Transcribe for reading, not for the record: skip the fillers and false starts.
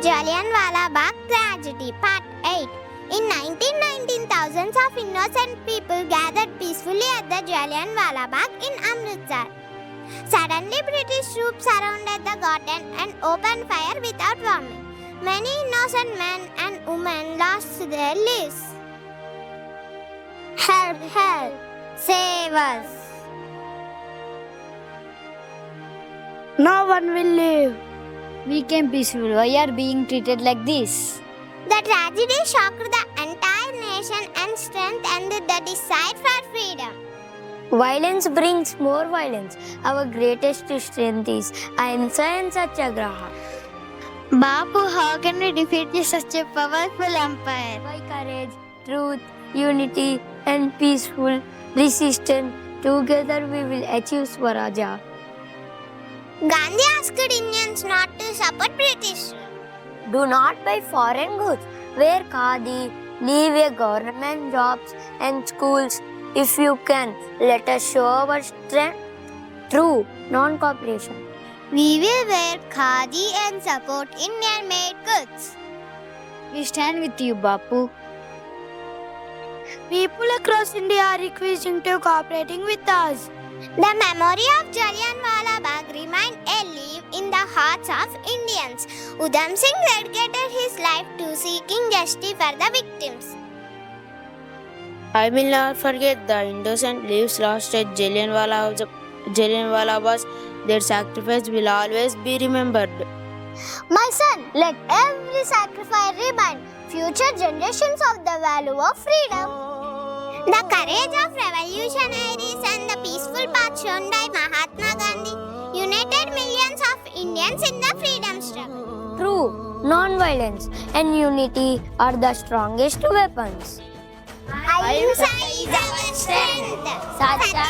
Jallianwala Bagh Tragedy, Part 8. In 1919, thousands of innocent people gathered peacefully at the Jallianwala Bagh in Amritsar. Suddenly, British troops surrounded the garden and opened fire without warning. Many innocent men and women lost their lives. Help! Help! Save us! No one will live. We came peaceful. Why are being treated like this? The tragedy shocked the entire nation and strengthened the desire for freedom. Violence brings more violence. Our greatest strength is ahimsa and satyagraha. Bapu, how can we defeat such a powerful empire? By courage, truth, unity, and peaceful resistance, together we will achieve Swaraja. Gandhi asked Indians not to support British. Do not buy foreign goods. Wear khadi, leave a government jobs and schools if you can. Let us show our strength through non-cooperation. We will wear khadi and support Indian-made goods. We stand with you, Bapu. People across India are requesting to cooperating with us. The memory of Jallianwala Bagh remained alive in the hearts of Indians. Udham Singh dedicated his life to seeking justice for the victims. I will not forget the innocent lives lost at Jallianwala Bagh. Their sacrifice will always be remembered. My son, let every sacrifice remind future generations of the value of freedom. The courage of revolutionaries and the peaceful path shown by Mahatma Gandhi united millions of Indians in the freedom struggle. True, non-violence and unity are the strongest weapons. Ahimsa is our strength. Satya